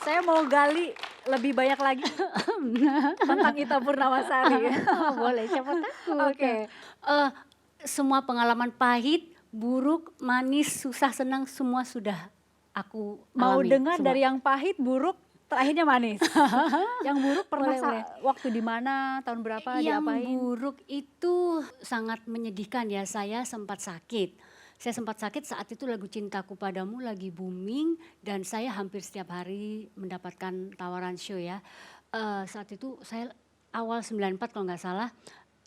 Saya mau gali lebih banyak lagi tentang Ita Purnamasari. Boleh, siapa takut. Oke. Eee, Semua pengalaman pahit, buruk, manis, susah, senang, semua sudah aku Mau alami dengar semua. dari yang pahit, buruk, terakhirnya manis. Yang buruk pernah Boleh, boleh. waktu di mana, tahun berapa, Yang diapain? buruk itu sangat menyedihkan ya, saya sempat sakit. Saya sempat sakit saat itu lagu Cintaku Padamu lagi booming dan saya hampir setiap hari mendapatkan tawaran show ya. Saat itu saya awal 94 kalau nggak salah,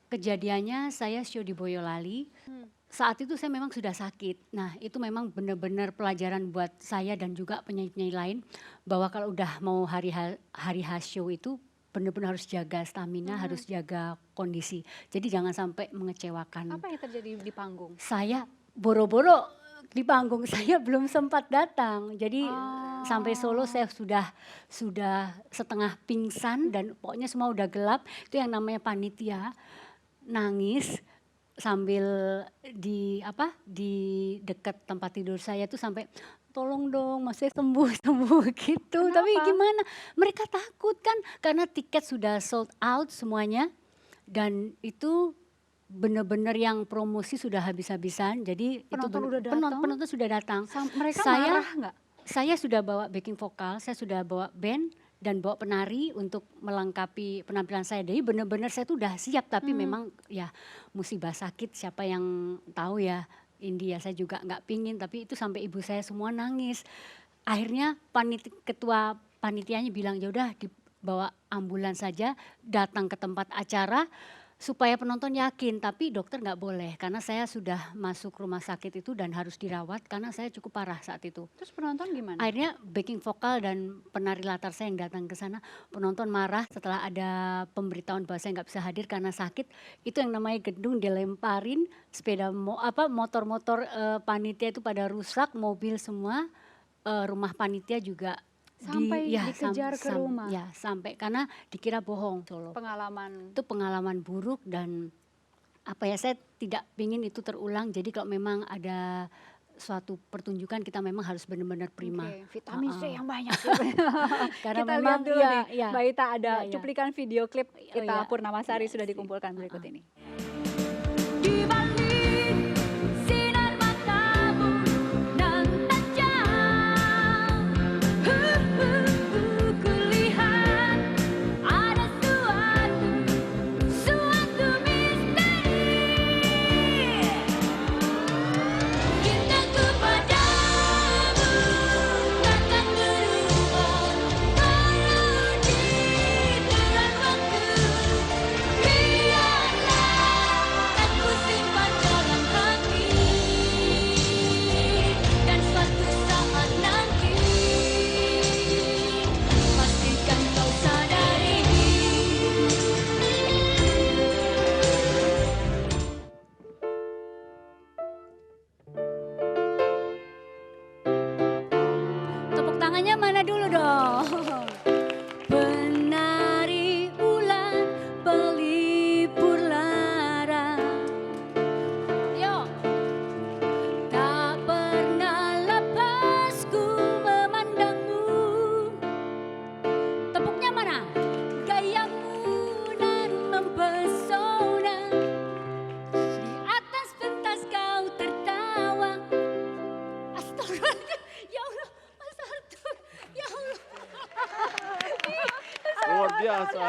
kejadiannya saya show di Boyolali. Saat itu saya memang sudah sakit. Nah, itu memang benar-benar pelajaran buat saya dan juga penyanyi-penyanyi lain bahwa kalau udah mau hari H show itu benar-benar harus jaga stamina, harus jaga kondisi. Jadi jangan sampai mengecewakan. Apa yang terjadi di panggung? Saya boro-boro di panggung saya belum sempat datang. Jadi sampai Solo saya sudah setengah pingsan dan pokoknya semua udah gelap. Itu yang namanya panitia nangis sambil di dekat tempat tidur saya tuh sampai tolong dong Mas saya sembuh sembuh gitu. Tapi Kenapa? gimana? Mereka takut kan karena tiket sudah sold out semuanya dan itu benar-benar yang promosi sudah habis-habisan. Jadi Penonton udah datang? penonton sudah datang. Mereka Saya marah nggak? saya sudah bawa backing vokal, saya sudah bawa band dan bawa penari untuk melengkapi penampilan saya. Jadi benar-benar saya tuh udah siap tapi memang ya musibah sakit siapa yang tahu ya India saya juga nggak pingin tapi itu sampai ibu saya semua nangis. Akhirnya ketua panitianya bilang ya udah dibawa ambulans saja datang ke tempat acara supaya penonton yakin, tapi dokter nggak boleh karena saya sudah masuk rumah sakit itu dan harus dirawat karena saya cukup parah saat itu. Terus penonton gimana? Akhirnya backing vokal dan penari latar saya yang datang ke sana, penonton marah setelah ada pemberitahuan bahwa saya nggak bisa hadir karena sakit. Itu yang namanya gedung dilemparin, motor-motor panitia itu pada rusak, mobil semua, rumah panitia juga Sampai dikejar ke rumah? Ya sampai karena dikira bohong Solo. Pengalaman. Itu pengalaman buruk dan apa ya saya tidak ingin itu terulang. Jadi kalau memang ada suatu pertunjukan kita memang harus benar-benar prima. Oke, vitamin C yang banyak. Karena Kita lihat memang dulu nih, iya, Mbak Ita ada iya. cuplikan video klip Oh, Ita iya. Purnamasari Iya sudah sih. dikumpulkan berikut ini. Di balik sinar matamu nan tajam, kulihat ada suatu misteri. Cintaku padamu takkan berubah walau ditelan waktu. Biarlah kan ku simpan dalam hati dan suatu saat nanti pastikan kau sadari. Tepuk tangannya mana dulu dong. Penari ulang pelipur lara. Yo. Tak pernah lepas ku memandangmu. Tepuknya mana? Gayamu nan mempesona. Di atas pentas kau tertawa. Astagfirullahaladzim. Ya Allah, Mas Arthur. Ya Allah. Luar biasa.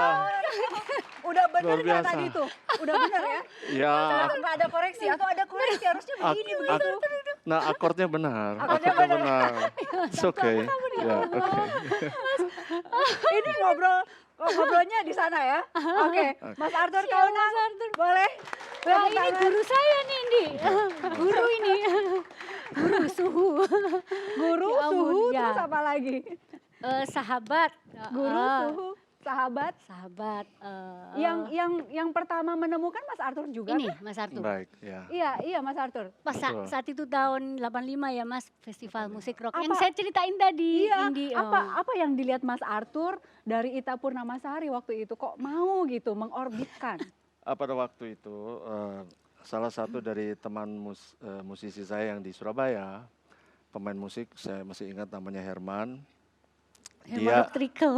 Udah bener Luar nggak biasa. tadi tuh? Udah bener ya? Ya, Nggak ada koreksi atau ada koreksi harusnya begini begitu. nah akordnya benar. Akordnya benar. It's okay. Ya, oke. Ini ngobrolnya di sana ya. Oke, Mas Arthur Siap, Kaunang, Mas Arthur. boleh? Wah Tepuk ini tangan. guru saya nih Indi. Guru ini. Guru suhu. Guru, Ya ampun, suhu, ya. terus apa lagi? Sahabat. Guru, Ah, suhu, sahabat. Sahabat. Yang pertama menemukan Mas Arthur juga Ini kan? Mas Arthur. Baik, ya. Iya Mas Arthur. Pas Betul. saat itu tahun 85 ya Mas, festival musik rock yang Apa- saya ceritain tadi. Iya, Indi. apa yang dilihat Mas Arthur dari Ita Purnamasari waktu itu kok mau gitu mengorbitkan? Pada waktu itu salah satu dari teman musisi saya yang di Surabaya, pemain musik, saya masih ingat namanya Herman. Dia Hermanok Trikel.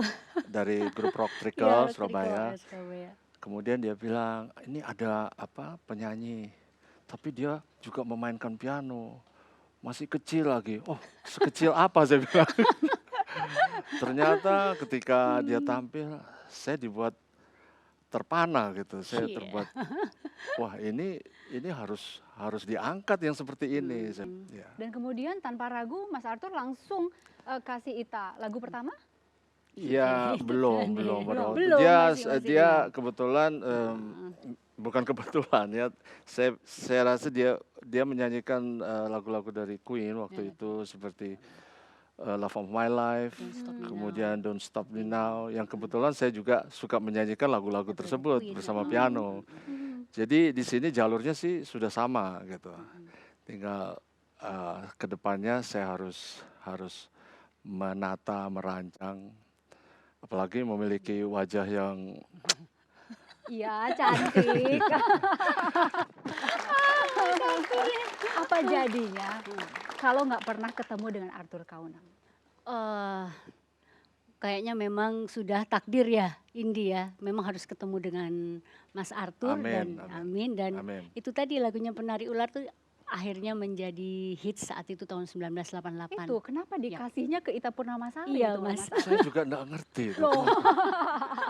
dari grup Rock Iya, Trickle Rock Trikel Surabaya. ya, Surabaya. Kemudian dia bilang, ini ada apa penyanyi, tapi dia juga memainkan piano. Masih kecil lagi. Oh, sekecil apa saya bilang. Ternyata ketika dia tampil, saya dibuat terpana gitu. Saya Iya. terbuat, wah ini harus harus diangkat yang seperti ini. Ya. Dan kemudian tanpa ragu Mas Arthur langsung kasih Ita lagu pertama? Ya Itu belum tadi. belum pada waktu Belum, dia masih dia belum. kebetulan bukan kebetulan ya. Saya rasa dia menyanyikan lagu-lagu dari Queen waktu itu seperti Love of My Life, Don't Stop Me kemudian Now. Don't Stop Me Now, yang kebetulan saya juga suka menyanyikan lagu-lagu Lagu-lagu tersebut Queen. bersama piano. Jadi di sini jalurnya sih sudah sama gitu. Tinggal ke depannya saya harus menata, merancang, apalagi memiliki wajah yang Iya, cantik. Apa jadinya kalau nggak pernah ketemu dengan Arthur Kaunang? Eh, Kayaknya memang sudah takdir ya, Indi ya. Memang harus ketemu dengan Mas Arthur amin, dan amin, amin dan amin. itu tadi lagunya Penari Ular tuh akhirnya menjadi hits saat itu tahun 1988. Itu kenapa dikasihnya ke Ita Purnamasari Iya, itu Mas. Mas Arthur? Saya juga nggak ngerti itu. Loh,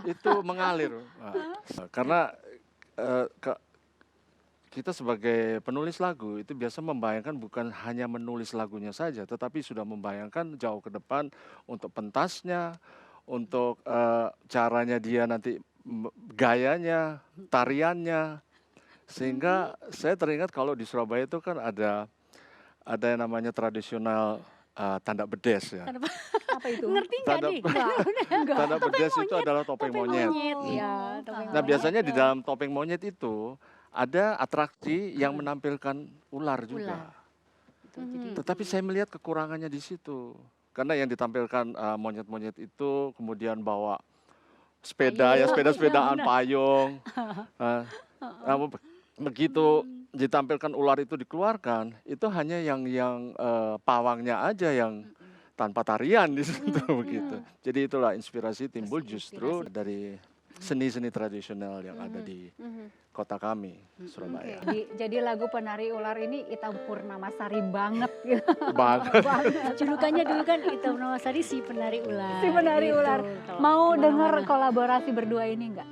Itu mengalir. Karena eh, ke- kita sebagai penulis lagu itu biasa membayangkan bukan hanya menulis lagunya saja, tetapi sudah membayangkan jauh ke depan untuk pentasnya, untuk caranya dia nanti, gayanya, tariannya. Sehingga saya teringat kalau di Surabaya itu kan ada yang namanya tradisional tanda bedes ya. apa itu? Ngerti nggak Tanda nih? Enggak. tanda bedes itu adalah topeng Topeng monyet. monyet, Oh, iya, topeng Nah, ah. monyet. biasanya di dalam topeng monyet itu ada atraksi yang menampilkan ular Ular. juga. Gitu, jadi Tetapi saya melihat kekurangannya di situ. Karena yang ditampilkan monyet-monyet itu kemudian bawa sepeda, ya payung, iya sepeda-sepedaan, benar. payung. eh, Begitu ditampilkan ular itu dikeluarkan, itu hanya yang pawangnya aja yang tanpa tarian di situ begitu. Jadi itulah inspirasi timbul justru Inspirasi. dari seni-seni tradisional yang ada di kota kami, Surabaya. Jadi lagu Penari Ular ini Ita Purnamasari banget gitu. Banget. Julukannya dulu kan Ita Purnamasari si penari ular. Si Penari gitu. Ular. Kalau Mau dengar kemana-mana. kolaborasi berdua ini enggak?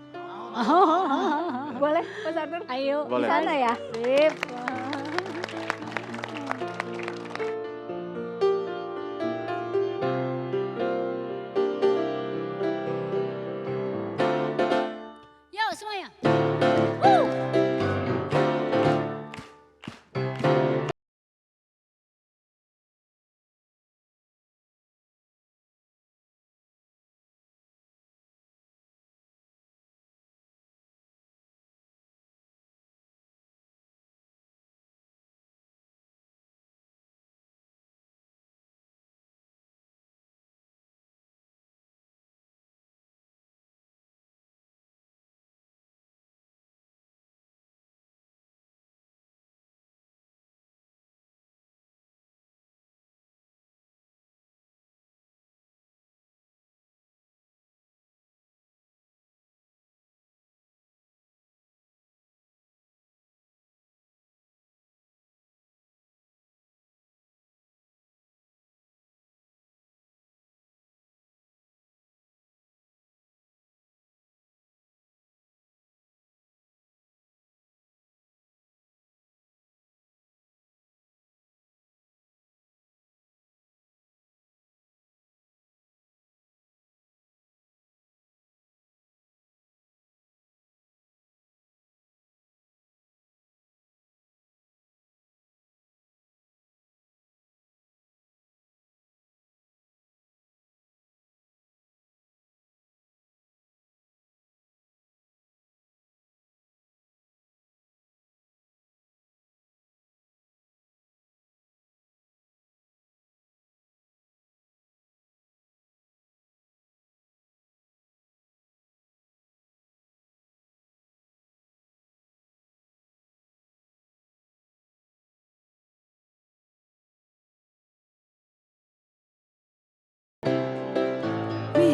Boleh Mas Arthur? Ayo. Boleh. Di sana ya? Sip. Yuk semuanya.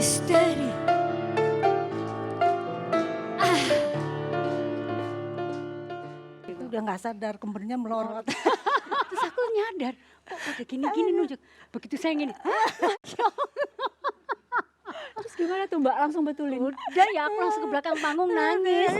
misteri. Udah nggak sadar kembernya melorot. Terus aku nyadar, kok pada gini-gini nunjuk. Begitu saya gini, Terus gimana tuh Mbak, langsung betulin? udah ya aku langsung ke belakang panggung nangis.